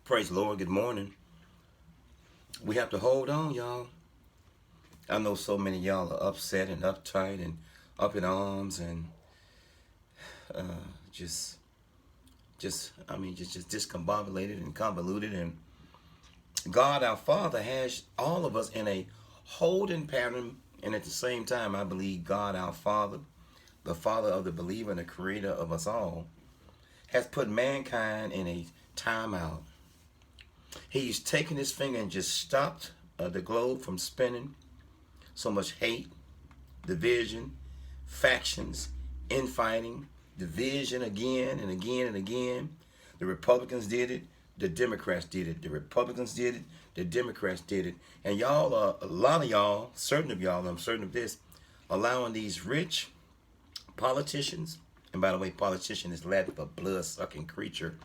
Praise the Lord. Good morning. We have to hold on, y'all. I know so many of y'all are upset and uptight and up in arms and uh, just, just discombobulated and convoluted. And God, our Father, has all of us in a holding pattern. And at the same time, I believe God, our Father, the Father of the believer and the Creator of us all, has put mankind in a timeout. He's taken his finger and just stopped the globe from spinning. So much hate, division, factions, infighting, division again and again and again. The Republicans did it. The Democrats did it. The Republicans did it. The Democrats did it. And y'all, a lot of y'all, certain of y'all, I'm certain of this, allowing these rich politicians, and by the way, politician is Latin for blood-sucking creature,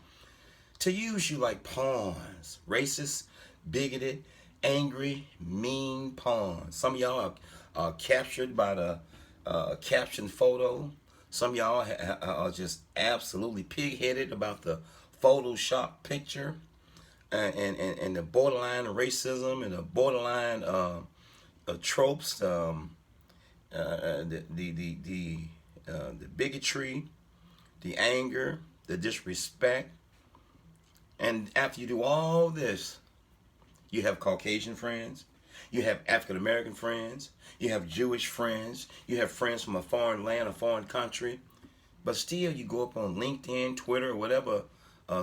to use you like pawns, racist, bigoted, angry, mean pawns. Some of y'all are captured by the caption photo. Some of y'all are just absolutely pig-headed about the Photoshop picture and the borderline racism and the borderline tropes, the bigotry, the anger, the disrespect. And after you do all this, you have Caucasian friends, you have African American friends, you have Jewish friends, you have friends from a foreign land, a foreign country, but still you go up on LinkedIn, Twitter, or whatever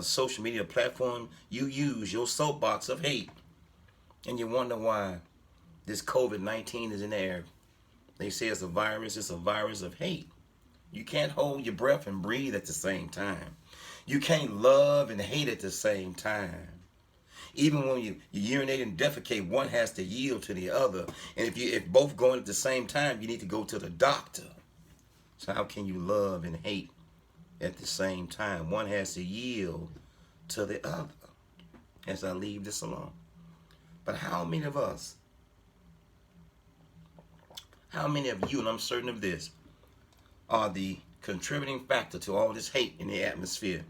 social media platform you use, your soapbox of hate, and you wonder why this COVID-19 is in the air. They say it's a virus of hate. You can't hold your breath and breathe at the same time. You can't love and hate at the same time. Even when you urinate and defecate, one has to yield to the other. And if both going at the same time, you need to go to the doctor. So how can you love and hate at the same time? One has to yield to the other as I leave this alone. But how many of us, how many of you, and I'm certain of this, are the contributing factor to all this hate in the atmosphere?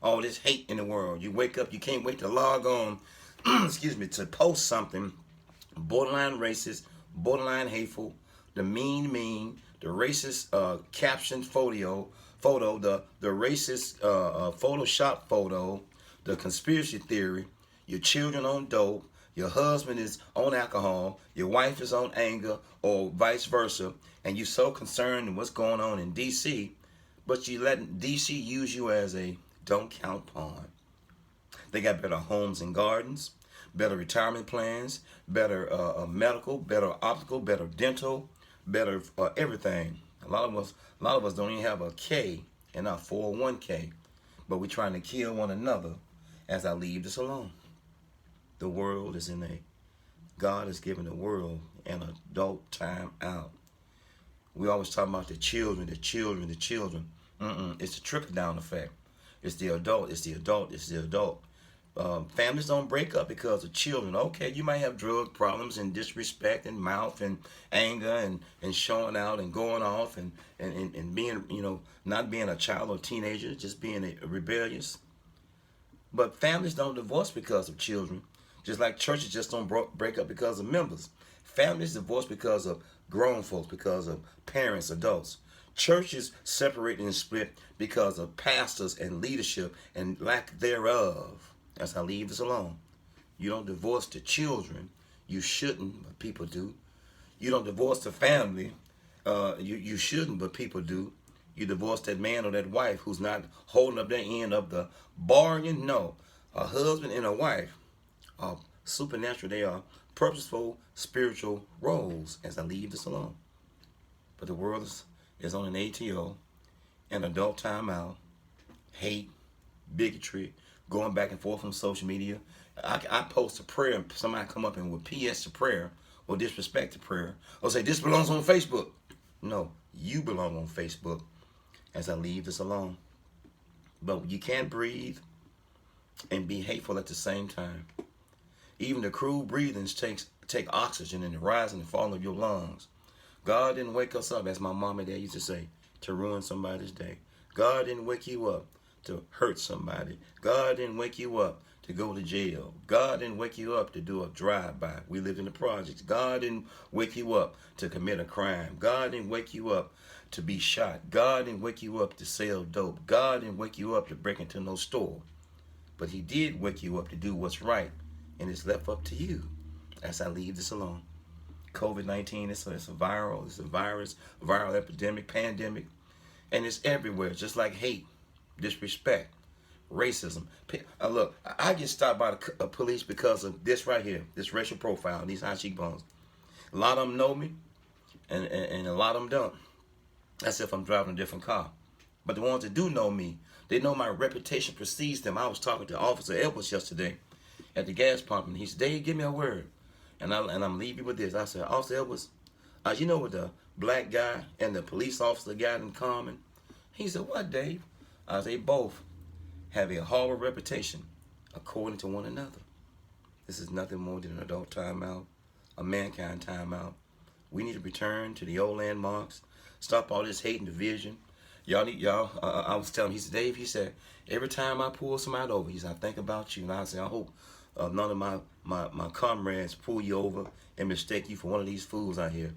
All this hate in the world. You wake up, you can't wait to log on, to post something borderline racist, borderline hateful, the mean, the racist caption photo, the racist Photoshop photo, the conspiracy theory, your children on dope, your husband is on alcohol, your wife is on anger, or vice versa, and you're so concerned with what's going on in D.C., but you let D.C. use you as a don't count pawn. They got better homes and gardens, better retirement plans, better medical, better optical, better dental, better everything. A lot of us don't even have a K in our 401k, but we're trying to kill one another as I leave this alone. The world is God has given the world an adult time out. We always talk about the children. It's a trickle-down effect. It's the adult. Families don't break up because of children. Okay, you might have drug problems and disrespect and mouth and anger and showing out and going off and being, not being a child or teenager, just being a rebellious. But families don't divorce because of children. Just like churches just don't break up because of members. Families divorce because of grown folks, because of parents, adults. Churches separate and split because of pastors and leadership and lack thereof. As I leave this alone. You don't divorce the children. You shouldn't, but people do. You don't divorce the family. You shouldn't, but people do. You divorce that man or that wife who's not holding up their end of the bargain. No. A husband and a wife are supernatural. They are purposeful spiritual roles as I leave this alone. But the world is on an ATO, an adult timeout, hate, bigotry, going back and forth on social media. I post a prayer and somebody come up and with PS to prayer or disrespect to prayer or say this belongs on Facebook. No, you belong on Facebook as I leave this alone. But you can't breathe and be hateful at the same time. Even the cruel breathings take oxygen and the rise and fall of your lungs. God didn't wake us up, as my mom and dad used to say, to ruin somebody's day. God didn't wake you up to hurt somebody. God didn't wake you up to go to jail. God didn't wake you up to do a drive-by. We lived in the projects. God didn't wake you up to commit a crime. God didn't wake you up to be shot. God didn't wake you up to sell dope. God didn't wake you up to break into no store. But he did wake you up to do what's right, and it's left up to you. As I leave this alone. COVID-19, it's a virus, viral epidemic, pandemic, and it's everywhere, just like hate, disrespect, racism. Look, I get stopped by the police because of this right here, this racial profile, these high cheekbones. A lot of them know me, and a lot of them don't. That's if I'm driving a different car. But the ones that do know me, they know my reputation precedes them. I was talking to Officer Edwards yesterday at the gas pump, and he said, Dave, give me a word. And I'm leaving with this. I said, Officer Edwards, you know what the black guy and the police officer got in common? He said, what, Dave? I said, they both have a horrible reputation according to one another. This is nothing more than an adult timeout, a mankind timeout. We need to return to the old landmarks, stop all this hate and division. I was telling him, he said, Dave, he said, every time I pull somebody over, he said, I think about you. And I said, I hope none of my comrades pull you over and mistake you for one of these fools out here.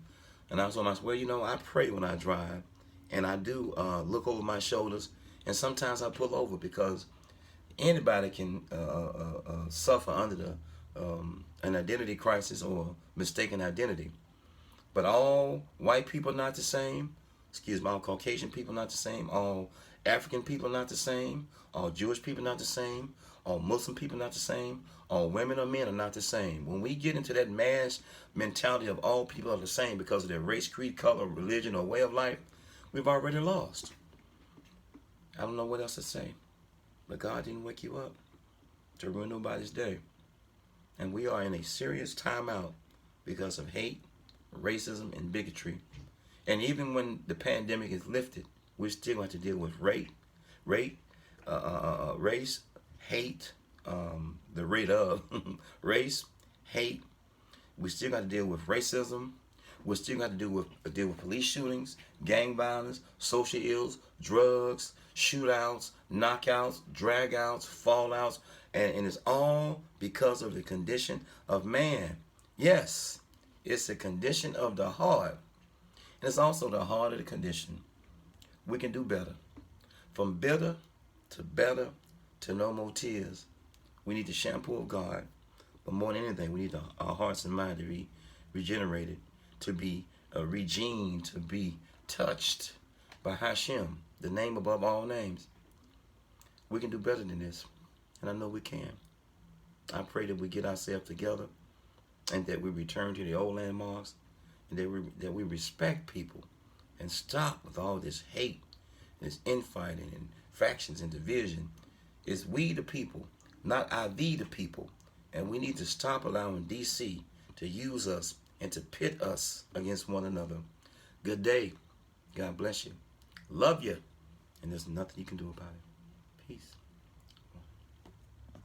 And I told him, I said, well, I pray when I drive, and I do look over my shoulders, and sometimes I pull over because anybody can suffer under an identity crisis or mistaken identity. But all white people are not the same. Excuse me, all Caucasian people not the same. All African people not the same. All Jewish people not the same. All Muslim people not the same. All women or men are not the same. When we get into that mass mentality of all people are the same because of their race, creed, color, religion, or way of life, we've already lost. I don't know what else to say. But God didn't wake you up to ruin nobody's day. And we are in a serious timeout because of hate, racism, and bigotry. And even when the pandemic is lifted, we're still going to deal with race, hate, the rate of race, hate. We still got to deal with racism. We still got to deal with police shootings, gang violence, social ills, drugs, shootouts, knockouts, dragouts, fallouts, and it's all because of the condition of man. Yes, it's the condition of the heart. And it's also the heart of the condition. We can do better. From bitter to no more tears. We need the shampoo of God. But more than anything, we need our hearts and minds to be regenerated, to be regened, to be touched by Hashem, the name above all names. We can do better than this. And I know we can. I pray that we get ourselves together and that we return to the old landmarks, and that we respect people and stop with all this hate, this infighting and factions and division. It's we the people, not I the people. And we need to stop allowing DC to use us and to pit us against one another. Good day. God bless you. Love you. And there's nothing you can do about it. Peace.